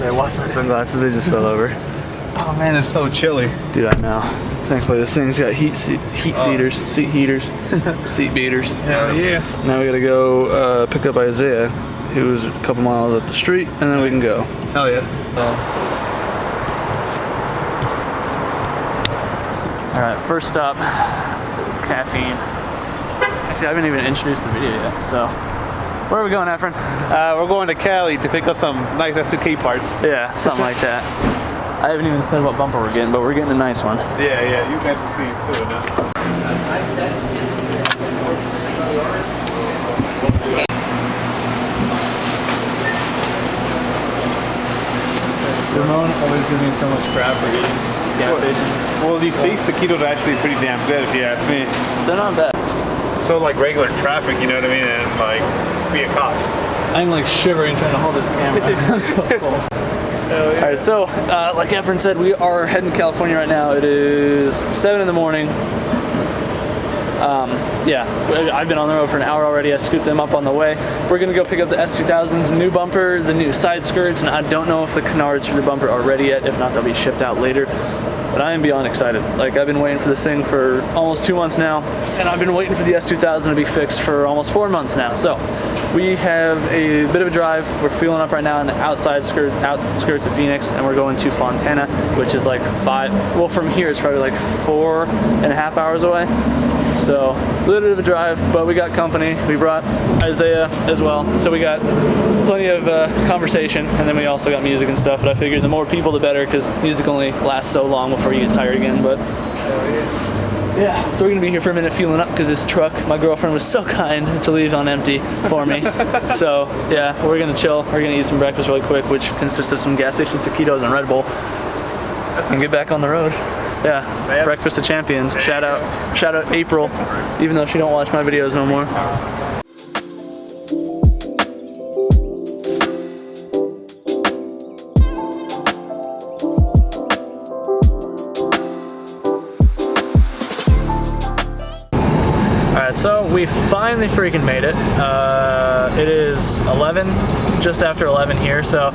I watched my sunglasses, they just fell over. Oh man, it's so chilly. Dude, I know. Thankfully this thing's got seat heaters, seat beaters. Hell yeah. Now we gotta go pick up Isaiah, who's a couple miles up the street, and then we can go. Hell yeah. Alright, first stop, caffeine. Actually, I haven't even introduced the video yet, so. Where are we going, Efren? We're going to Cali to pick up some nice S2K parts. Yeah, something like that. I haven't even said what bumper we're getting, but we're getting a nice one. Yeah, you guys will see it soon enough. Ramon always gives me so much crap for eating gas station. Well, these steaks taquitos are actually pretty damn good if you ask me. They're not bad. So like regular traffic, you know what I mean, and like be a cop. I'm like shivering trying to hold this camera. I'm so cold. Yeah. Alright, so like Efren said, we are heading to California right now. It is 7 in the morning. Yeah, I've been on the road for an hour already. I scooped them up on the way. We're gonna go pick up the S2000's new bumper, the new side skirts, and I don't know if the canards for the bumper are ready yet. If not, they'll be shipped out later. But I am beyond excited. Like, I've been waiting for this thing for almost 2 months now, and I've been waiting for the S2000 to be fixed for almost 4 months now. So we have a bit of a drive. We're fueling up right now in the outskirts of Phoenix, and we're going to Fontana, which is like well, from here it's probably like 4.5 hours away. So a little bit of a drive, but we got company. We brought Isaiah as well, so we got plenty of conversation, and then we also got music and stuff. But I figured the more people the better, because music only lasts so long before you get tired again. But yeah, so we're gonna be here for a minute fueling up, because this truck, my girlfriend was so kind to leave on empty for me. So yeah, we're gonna chill. We're gonna eat some breakfast really quick, which consists of some gas station taquitos and Red Bull, and get back on the road. Yeah, breakfast of champions. Shout out April, even though she don't watch my videos no more. Alright, so we finally freaking made it. It is 11, just after 11 here, so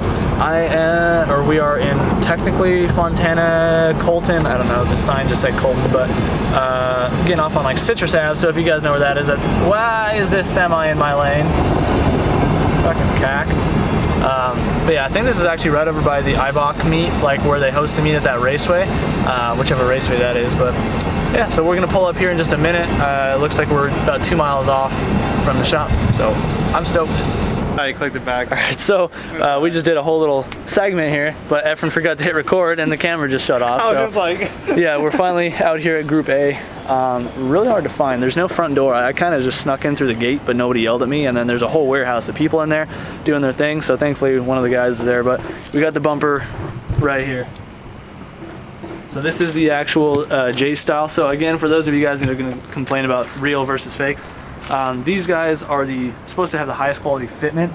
we are in technically Fontana, Colton. I don't know, the sign just said Colton, but getting off on like Citrus Ave, so if you guys know where that is, why is this semi in my lane? Fucking cack. But yeah, I think this is actually right over by the IBOC meet, like where they host the meet at that raceway, whichever raceway that is. But yeah, so we're gonna pull up here in just a minute. It looks like we're about 2 miles off from the shop, so I'm stoked. I clicked it back. All right, so we just did a whole little segment here, but Efren forgot to hit record and the camera just shut off. I was just like... Yeah, we're finally out here at Group A. Really hard to find. There's no front door. I kind of just snuck in through the gate, but nobody yelled at me, and then there's a whole warehouse of people in there doing their thing, so thankfully one of the guys is there, but we got the bumper right here. So this is the actual J style. So again, for those of you guys that are going to complain about real versus fake, these guys are supposed to have the highest quality fitment.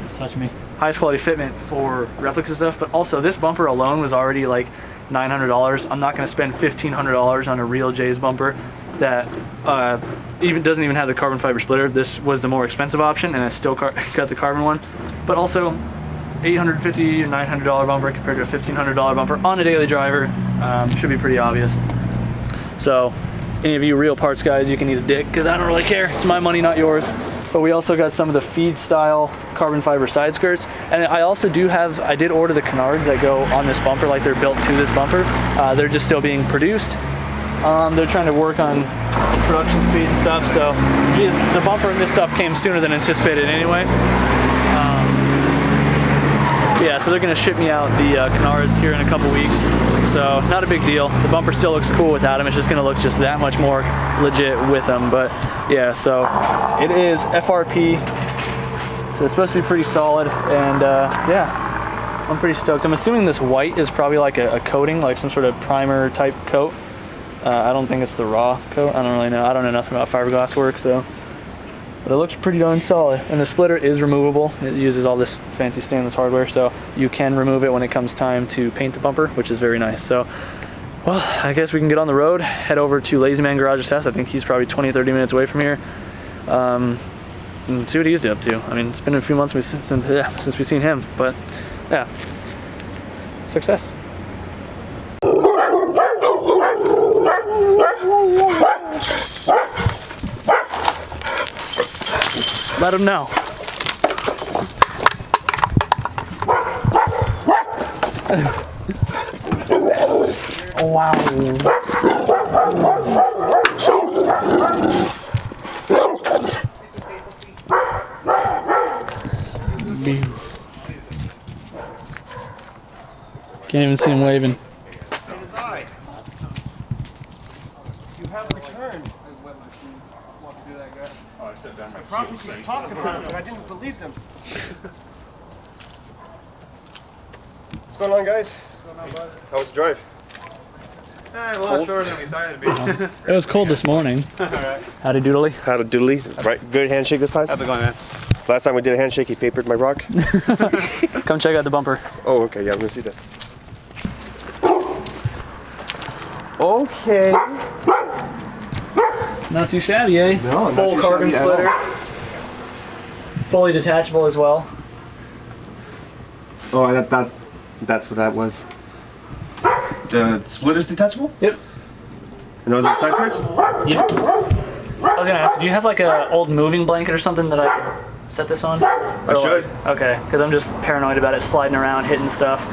Just touch me. Highest quality fitment for replica stuff, but also this bumper alone was already like $900. I'm not going to spend $1,500 on a real J's bumper that doesn't even have the carbon fiber splitter. This was the more expensive option, and I still got the carbon one. But also, $850 or $900 bumper compared to a $1,500 bumper on a daily driver should be pretty obvious. So any of you real parts guys, you can eat a dick, because I don't really care. It's my money, not yours. But we also got some of the feed style carbon fiber side skirts, and I also I did order the canards that go on this bumper, like they're built to this bumper. They're just still being produced. They're trying to work on production speed and stuff, so the bumper and this stuff came sooner than anticipated anyway. Yeah, so they're gonna ship me out the canards here in a couple weeks, so not a big deal. The bumper still looks cool without them. It's just gonna look just that much more legit with them. But yeah, so it is FRP, so it's supposed to be pretty solid, and yeah, I'm pretty stoked. I'm assuming this white is probably like a coating, like some sort of primer type coat. I don't think it's the raw coat. I don't really know. I don't know nothing about fiberglass work, so. But it looks pretty darn solid. And the splitter is removable. It uses all this fancy stainless hardware, so you can remove it when it comes time to paint the bumper, which is very nice. So, well, I guess we can get on the road, head over to Lazy Man Garage's house. I think he's probably 20-30 minutes away from here. And see what he's up to. I mean, it's been a few months since we've seen him, but Yeah. Success. Let him know. Oh, wow. Can't even see him waving. You have returned. The prophecies talk about it, but I didn't believe them. What's going on, guys? What's going on, bud? How was the drive? A lot shorter than we thought it'd be. It was cold this morning. Alright. Howdy doodly. How to doodly. Right, good handshake this time? How's it going, man? Last time we did a handshake, he papered my rock. Come check out the bumper. Oh, okay, yeah, I'm gonna see this. Okay. Not too shabby, eh? No, not full too carbon shabby at splitter. Fully detachable as well. Oh, that's what that was. The splitter's detachable? Yep. And those are side skirts? Yep. I was gonna ask, do you have like a old moving blanket or something that I could set this on? I should. Okay, because I'm just paranoid about it sliding around, hitting stuff.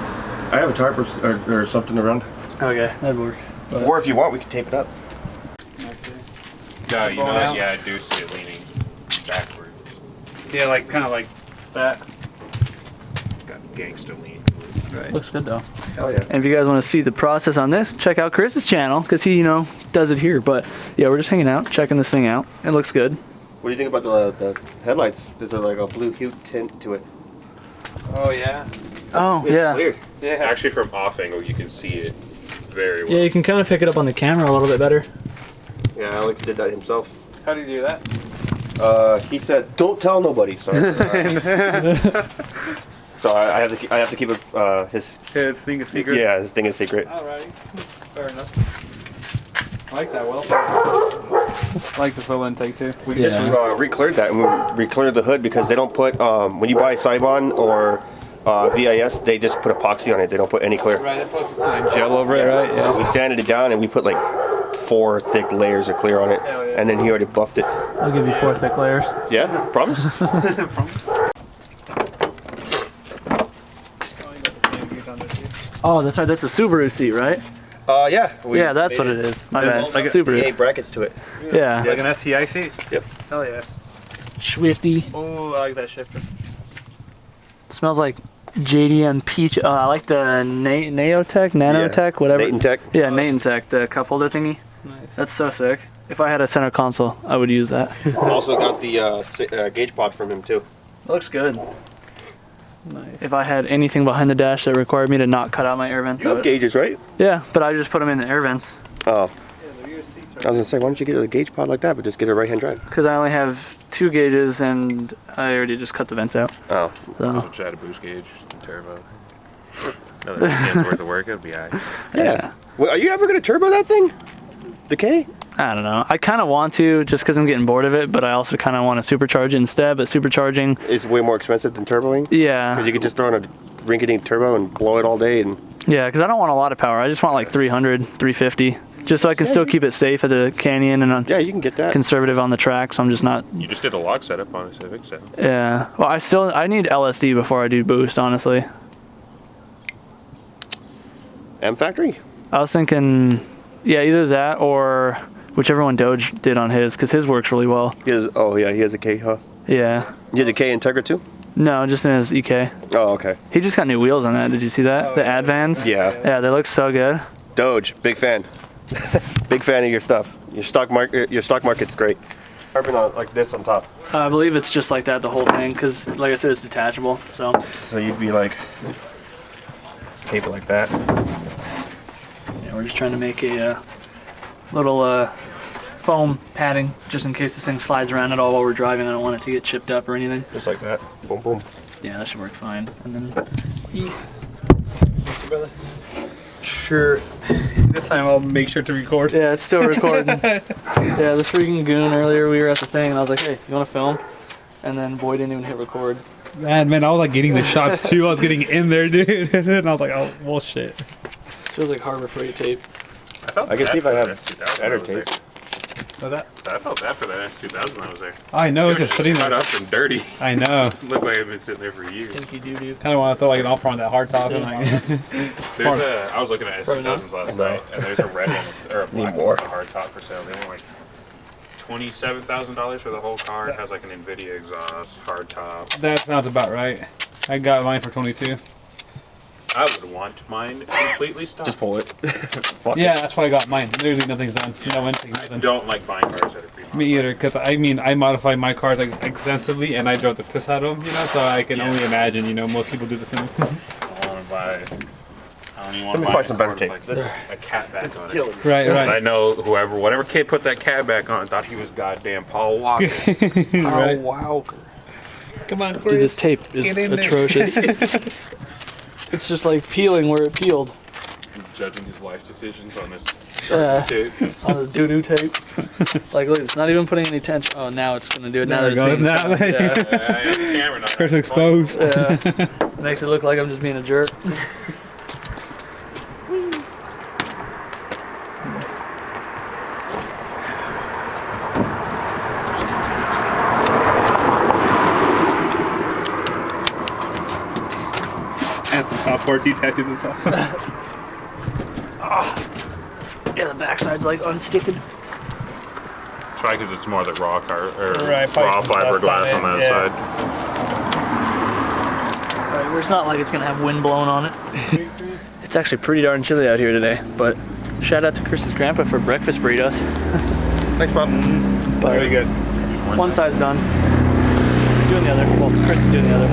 I have a tarp or something around. Okay, that'd work. But Or if you want, we can tape it up. No, you know what? Yeah, I do see it leaning backwards. Yeah, like kind of like that. Got gangster lean. Right. looks good though. Hell yeah. And if you guys want to see the process on this, check out Chris's channel because he, does it here. But yeah, we're just hanging out, checking this thing out. It looks good. What do you think about the headlights? There's like a blue hue tint to it. Oh yeah. Oh, It's yeah. clear. Yeah. Actually, from off angle, you can see it very well. Yeah, you can kind of pick it up on the camera a little bit better. Yeah, Alex did that himself. How do you do that? He said, "Don't tell nobody." So, so I have to keep it his Thing is secret. yeah, his thing is secret. Alrighty. Fair enough. I like that well. I like this whole intake too. We just re-cleared that, and we re-cleared the hood because they don't put when you buy Cybon or VIS, they just put epoxy on it. They don't put any clear. Right, they put some kind of gel over it, right? So we sanded it down and we put like 4 thick layers of clear on it, Hell yeah. and then he already buffed it. I'll give you 4 thick layers. Yeah, promise. Oh, that's right. That's a Subaru seat, right? Yeah. Yeah, that's what it is. My bad. Like Subaru. VA brackets to it. Yeah. Like an STI seat? Yep. Hell yeah. Swifty. Oh, I like that shifter. Smells like JDM peach. I like the Nanotech, whatever. Nathan-Tech. Yeah, Nathan-Tech, the cup holder thingy. Nice. That's so sick. If I had a center console, I would use that. Also got the gauge pod from him too. It looks good. Nice. If I had anything behind the dash that required me to not cut out my air vents, You have gauges, right? yeah, but I just put them in the air vents Oh, Yeah, they're your seats I was gonna say, why don't you get a gauge pod like that, but just get a right-hand drive? because I only have 2 gauges and I already just cut the vents out. Oh, So Should add a boost gauge and turbo. Another chance worth of work, it'd be alright. yeah. well, are you ever gonna turbo that thing? The K? I don't know. I kind of want to just because I'm getting bored of it, but I also kind of want to supercharge it instead. But supercharging, It's way more expensive than turboing. yeah. Because you can just throw in a rinky-dink turbo and blow it all day. And Yeah, because I don't want a lot of power. I just want like 300, 350, just so I can still keep it safe at the canyon and yeah, you can get that. conservative on the track. So I'm just not. You just did a log setup on a Civic, so. Yeah. Well, I need LSD before I do boost. Honestly, M Factory? I was thinking, yeah, either that or whichever one Doge did on his, because his works really well. He has, oh yeah, he has a K, huh? Yeah. He has a K Integra too? No, just in his EK. Oh, okay. He just got new wheels on that. Did you see that? The Advans. Yeah. Yeah, they look so good. Doge, big fan. Big fan of your stuff. Your stock market's great. Carbon on like this on top. I believe it's just like that, the whole thing, because like I said, it's detachable. So So you'd be like, tape it like that. yeah, we're just trying to make a little foam padding just in case this thing slides around at all while we're driving. I don't want it to get chipped up or anything. Just like that. Boom, boom. Yeah, that should work fine. And then sure. This time I'll make sure to record. Yeah, it's still recording. Yeah, this freaking goon earlier, we were at the thing and I was like, hey, you want to film? And then boy didn't even hit record. Man, I was like getting the shots too. I was getting in there, dude. And then I was like, oh, well, shit. This feels like Harbor Freight tape. I can see if I have better tape. What's that? I felt bad for that S2000 when I was there. I know, It it's was just sitting cut there. up and dirty. I know. Looked like it had been sitting there for years. Stinky doo-doo. Kind of want to throw like an offer on that hard top. And like, I was looking at S2000's last night, and there's a red one, or a black one with a hard top for sale. They want like $27,000 for the whole car. It has like an NVIDIA exhaust, hard top. that sounds about right. I got mine for 22. I would want mine completely stopped. Just pull it. Yeah, that's why I got mine. Literally nothing's done. No intake, I nothing. don't like buying cars that are pre-modded. Me either, because I mean, I modify my cars like extensively, and I drove the piss out of them, you know. So I can only imagine, you know, most people do the same. I don't want to buy. I don't even want Let me to buy find some better tape. like a cat back on it. Right, I right. know whatever kid put that cat back on thought he was goddamn Paul Walker. Right. Oh, wow. Come on, Dude, Chris. this tape is Get in there. atrocious. It's just like peeling where it peeled. Judging his life decisions on this Yeah. tape. On this doo-doo tape. Like, look, it's not even putting any tension. Oh, now it's going to do it. Now There it that goes. it's being- Now, Yeah. Camera not Chris exposed. Yeah. Makes it look like I'm just being a jerk. And some top 4T tattoos and stuff. Yeah, the backside's like unsticking. Try because it's more the raw car or Right, probably raw from that fiberglass on side, that yeah. side. Right, where it's not like it's going to have wind blowing on it. It's actually pretty darn chilly out here today, but shout out to Chris's grandpa for breakfast burritos. Thanks, Bob. But Very good. one side's done. Doing the other. Well, Chris is doing the other.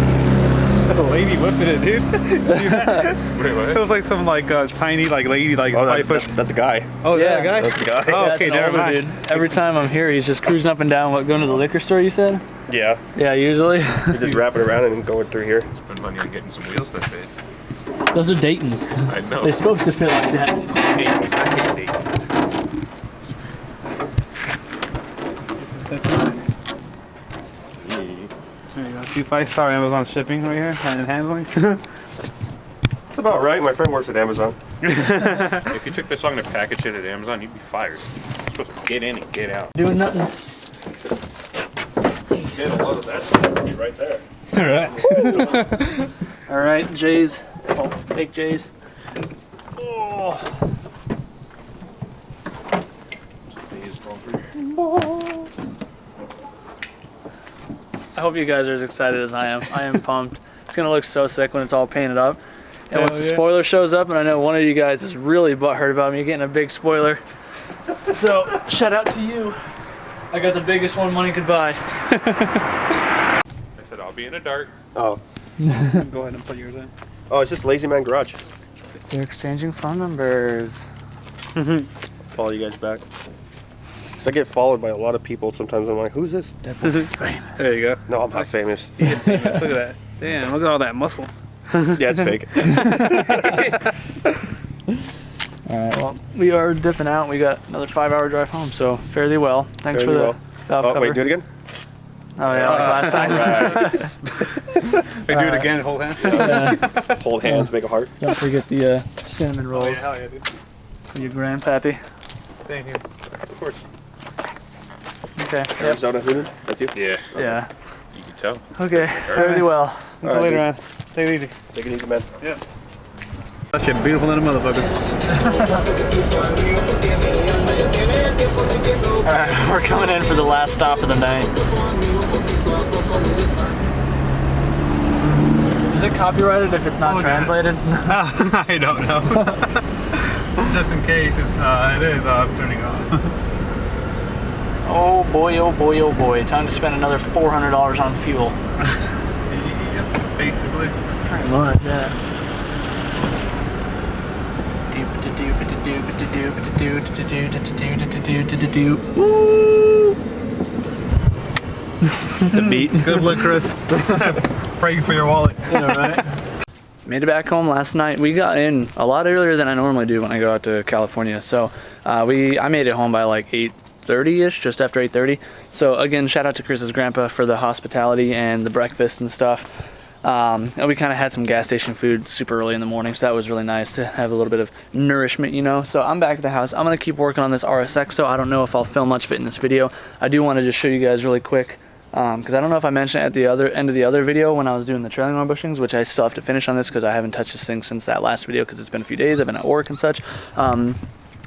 The lady whipping it, dude. Wait, what? It was like some like tiny like lady like Oh, 5 foot. that's a guy. Oh, is that Yeah. a guy? That's the guy. Oh, Yeah, okay, it's an never older mind. dude. Every time I'm here, he's just cruising up and down. What, going to the liquor store, you said? Yeah. Yeah, usually. He just wrap it around and going through here. Spend money on getting some wheels that fit. Those are Dayton's. I know. They're supposed to fit like that. Dayton's, I hate Dayton's. There you go. 2 5-star Amazon shipping right here and handling. That's about right. My friend works at Amazon. If you took this long to package it at Amazon, you'd be fired. You're supposed to get in and get out. Doing nothing. Get a load of that stuff right there. Alright. All right, J's. Oh, fake J's. Oh. I hope you guys are as excited as I am. I am pumped. It's gonna look so sick when it's all painted up. And once Hell the yeah. spoiler shows up, and I know one of you guys is really butthurt about me getting a big spoiler. So, shout out to you. I got the biggest one money could buy. I said, I'll be in a dart. Oh. Go ahead and put yours in. Oh, it's just Lazy Man Garage. They're exchanging phone numbers. Follow you guys back. Cause I get followed by a lot of people. Sometimes I'm like, who's this? Famous. There you go. No, I'm not famous. Look at that. Damn, look at all that muscle. Yeah, it's fake. Alright, well, we are dipping out. We got another 5-hour drive home, so fairly well. Thanks Fairly for well. the valve Oh, cover. wait, do it again? Oh yeah, like last time. Hey, do it again, hold hand. Hold hands, make a heart. Don't forget the cinnamon rolls Hell yeah, dude. for your grandpappy. Thank you. Of course. Okay. Yep. Arizona Hooded? That's you? Yeah. Yeah. You can tell. Okay. Fairly well. Until Alright, later, dude. man. Take it easy. Take it easy, man. Yeah. That shit beautiful little motherfucker. Alright, we're coming in for the last stop of the night. Is it copyrighted if it's not translated? I don't know. Just in case it is, I'm turning off. Oh boy, oh boy, oh boy. Time to spend another $400 on fuel. Yep, basically. Pretty much, yeah. Woo! The beat. Good luck, Chris. Praying for your wallet. Yeah, right. Made it back home last night. We got in a lot earlier than I normally do when I go out to California. So I made it home by like 8:30 8:30ish, just after 8:30. So again, shout out to Chris's grandpa for the hospitality and the breakfast and stuff. And we kind of had some gas station food super early in the morning, so that was really nice to have a little bit of nourishment, you know. So I'm back at the house. I'm gonna keep working on this RSX, so I don't know if I'll film much of it in this video. I do want to just show you guys really quick, because I don't know if I mentioned it at the other end of the other video when I was doing the trailing arm bushings, which I still have to finish on this because I haven't touched this thing since that last video because it's been a few days. I've been at work and such.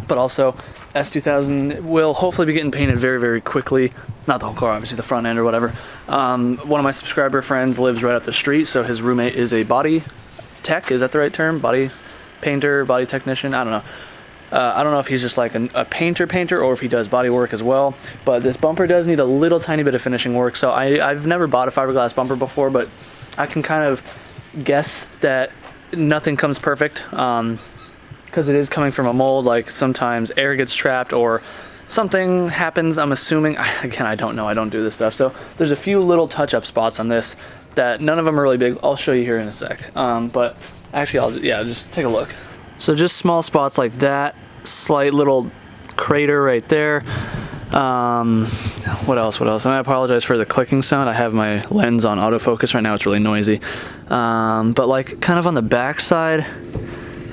But also, S2000 will hopefully be getting painted very, very quickly. Not the whole car, obviously the front end or whatever. One of my subscriber friends lives right up the street, so his roommate is a body tech. Is that the right term? Body painter, body technician? I don't know. I don't know if he's just like a painter or if he does body work as well. But this bumper does need a little tiny bit of finishing work. So I've never bought a fiberglass bumper before, but I can kind of guess that nothing comes perfect. Because it is coming from a mold, like sometimes air gets trapped or something happens, I'm assuming. Again, I don't know, I don't do this stuff. So there's a few little touch-up spots on this that none of them are really big. I'll show you here in a sec. But actually, just take a look. So just small spots like that, slight little crater right there. What else? And I apologize for the clicking sound. I have my lens on autofocus right now, it's really noisy. But like kind of on the back side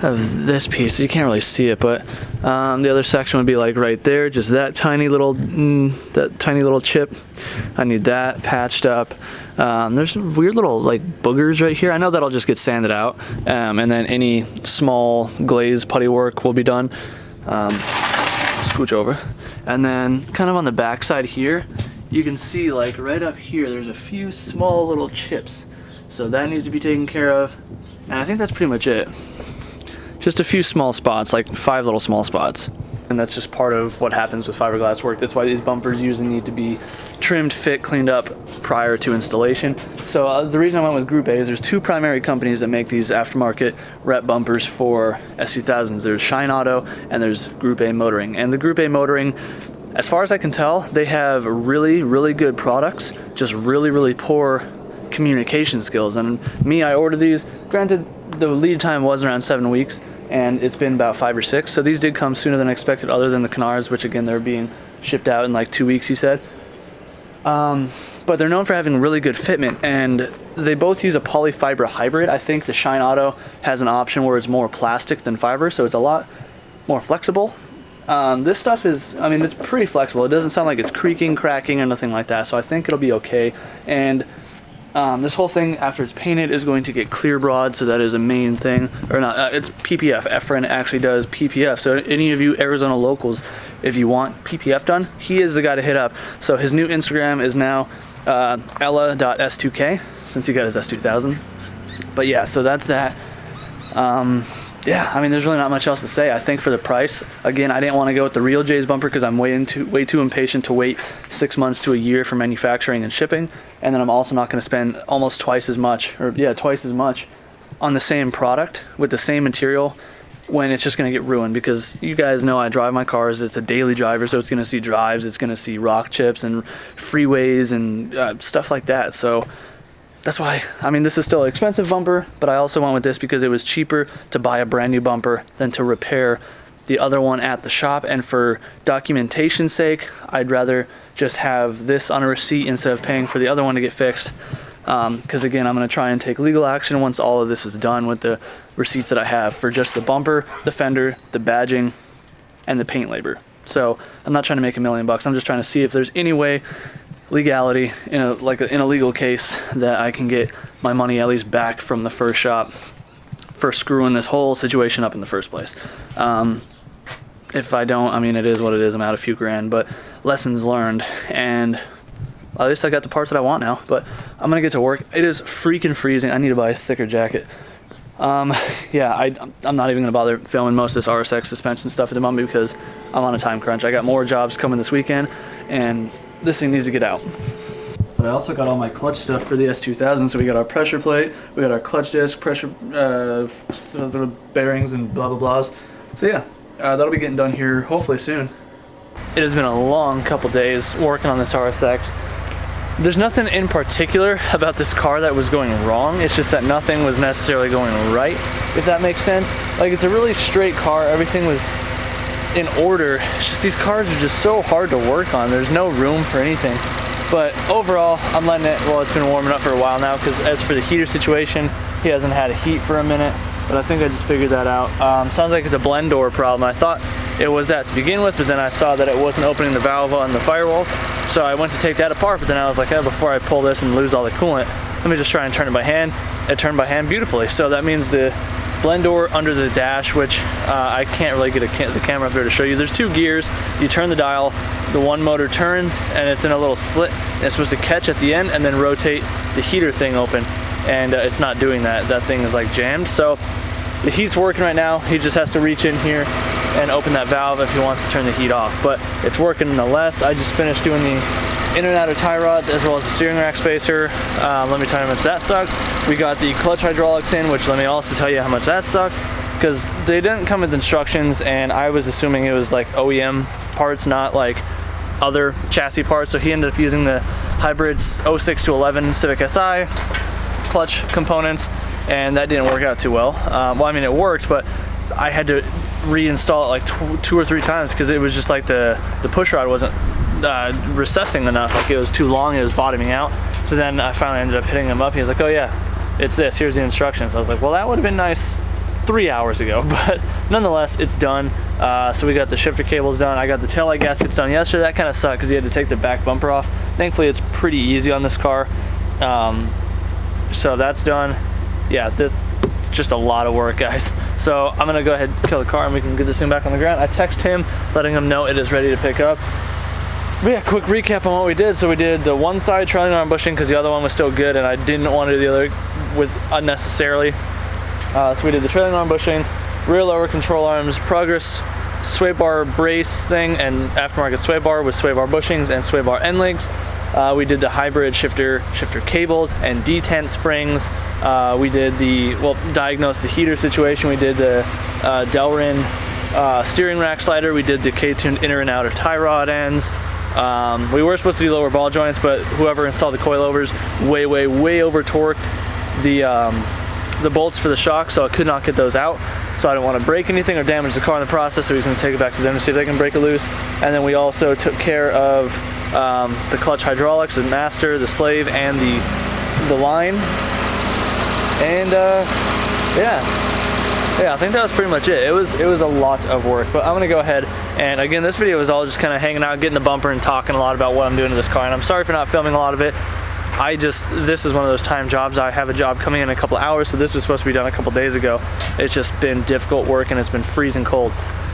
of this piece, you can't really see it, but the other section would be like right there, just that tiny little chip. I need that patched up. There's weird little like boogers right here. I know that'll just get sanded out, and then any small glaze putty work will be done. Scooch over, and then kind of on the back side here, you can see like right up here, there's a few small little chips, so that needs to be taken care of, and I think that's pretty much it. Just a few small spots, like 5 little small spots. And that's just part of what happens with fiberglass work. That's why these bumpers usually need to be trimmed, fit, cleaned up prior to installation. So the reason I went with Group A is there's 2 primary companies that make these aftermarket rep bumpers for S2000s. There's Shine Auto and there's Group A Motoring. And the Group A Motoring, as far as I can tell, they have really, really good products, just really, really poor communication skills. And me, I ordered these. Granted, the lead time was around 7 weeks, and it's been about 5 or 6. So these did come sooner than expected, other than the Canards, which again, they're being shipped out in like 2 weeks, he said. But they're known for having really good fitment, and they both use a polyfiber hybrid. I think the Shine Auto has an option where it's more plastic than fiber, so it's a lot more flexible. This stuff is, I mean, it's pretty flexible. It doesn't sound like it's creaking, cracking, or nothing like that, so I think it'll be okay. And this whole thing, after it's painted, is going to get clear broad, so that is a main thing. Or not, it's PPF. Efren actually does PPF. So any of you Arizona locals, if you want PPF done, he is the guy to hit up. So his new Instagram is now ella.s2k, since he got his S2000. But yeah, so that's that. Yeah, I mean, there's really not much else to say. I think for the price, again, I didn't want to go with the real J's bumper because I'm way too impatient to wait 6 months to a year for manufacturing and shipping. And then I'm also not going to spend almost twice as much on the same product with the same material when it's just going to get ruined, because you guys know I drive my cars. It's a daily driver, so it's going to see drives, it's going to see rock chips and freeways and stuff like that. So that's why, I mean, this is still an expensive bumper, but I also went with this because it was cheaper to buy a brand new bumper than to repair the other one at the shop. And for documentation's sake, I'd rather just have this on a receipt instead of paying for the other one to get fixed. Because again, I'm going to try and take legal action once all of this is done with the receipts that I have for just the bumper, the fender, the badging, and the paint labor. So I'm not trying to make $1 million. I'm just trying to see if there's any way, legality, in a legal case, that I can get my money at least back from the first shop for screwing this whole situation up in the first place. If I don't, I mean, it is what it is. I'm out a few grand, but lessons learned, and at least I got the parts that I want now. But I'm gonna get to work. It is freaking freezing. I need to buy a thicker jacket. Yeah, I'm not even gonna bother filming most of this RSX suspension stuff at the moment because I'm on a time crunch. I got more jobs coming this weekend, and this thing needs to get out. But I also got all my clutch stuff for the S2000. So we got our pressure plate, we got our clutch disc, pressure bearings, and blah blah blahs. So yeah, that'll be getting done here hopefully soon. It has been a long couple days working on this RSX. There's nothing in particular about this car that was going wrong. It's just that nothing was necessarily going right, if that makes sense. Like, it's a really straight car. Everything was in order. It's just these cars are just so hard to work on. There's no room for anything. But overall, I'm letting it, well, it's been warming up for a while now, because as for the heater situation, he hasn't had a heat for a minute, but I think I just figured that out. Sounds like it's a blend door problem. I thought it was that to begin with, but then I saw that it wasn't opening the valve on the firewall, so I went to take that apart, but then I was like, before I pull this and lose all the coolant, let me just try and turn it by hand. It turned by hand beautifully, so that means the blend door under the dash, which I can't really get the camera up there to show you. There's 2 gears. You turn the dial, the one motor turns, and it's in a little slit, and it's supposed to catch at the end and then rotate the heater thing open, and it's not doing that. That thing is like jammed, so the heat's working right now. He just has to reach in here and open that valve if he wants to turn the heat off, but it's working nonetheless. I just finished doing the in and outer tie rod as well as the steering rack spacer. Let me tell you how much that sucked. We got the clutch hydraulics in, which let me also tell you how much that sucked, because they didn't come with instructions, and I was assuming it was like OEM parts, not like other chassis parts, so he ended up using the hybrids 06 to 11 Civic Si clutch components, and that didn't work out too well. Well, I mean, it worked, but I had to reinstall it like 2 or 3 times, because it was just like the push rod wasn't recessing enough, like it was too long, it was bottoming out. So then I finally ended up hitting him up. He was like, oh yeah, it's this, here's the instructions. I was like, well, that would have been nice 3 hours ago, but nonetheless, it's done. So we got the shifter cables done. I got the taillight gaskets done yesterday. That kind of sucked because he had to take the back bumper off. Thankfully, it's pretty easy on this car. So that's done. Yeah, it's just a lot of work, guys. So I'm gonna go ahead and kill the car and we can get this thing back on the ground. I text him, letting him know it is ready to pick up. But yeah, quick recap on what we did. So we did the one side trailing arm bushing because the other one was still good, and I didn't want to do the other with unnecessarily. So we did the trailing arm bushing, rear lower control arms, progress sway bar brace thing, and aftermarket sway bar with sway bar bushings and sway bar end links. We did the hybrid shifter cables and detent springs. We did diagnosed the heater situation. We did the Delrin steering rack slider. We did the K-tuned inner and outer tie rod ends. We were supposed to do lower ball joints, but whoever installed the coilovers way over torqued the bolts for the shock, so I could not get those out. So I didn't want to break anything or damage the car in the process, so he's going to take it back to them to see if they can break it loose. And then we also took care of the clutch hydraulics, the master, the slave, and the line. And yeah, I think that was pretty much it. It was a lot of work, but I'm gonna go ahead and again, this video was all just kind of hanging out, getting the bumper and talking a lot about what I'm doing to this car, and I'm sorry for not filming a lot of it. This is one of those time jobs. I have a job coming in a couple hours, so this was supposed to be done a couple days ago. It's just been difficult work and it's been freezing cold.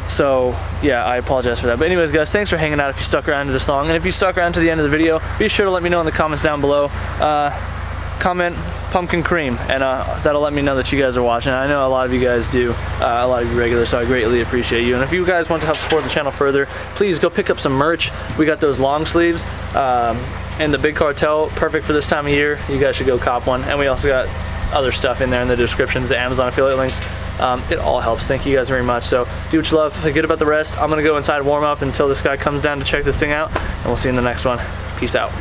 So yeah, I apologize for that. But anyways, guys, thanks for hanging out if you stuck around to this long. And if you stuck around to the end of the video, be sure to let me know in the comments down below. Comment pumpkin cream, and that'll let me know that you guys are watching. I know a lot of you guys do, a lot of you regulars, so I greatly appreciate you. And if you guys want to help support the channel further, please go pick up some merch. We got those long sleeves and the Big Cartel, perfect for this time of year. You guys should go cop one. And we also got other stuff in there in the descriptions, the Amazon affiliate links. It all helps. Thank you guys very much. So do what you love, forget about the rest. I'm gonna go inside, warm up until this guy comes down to check this thing out, and we'll see you in the next one. Peace out.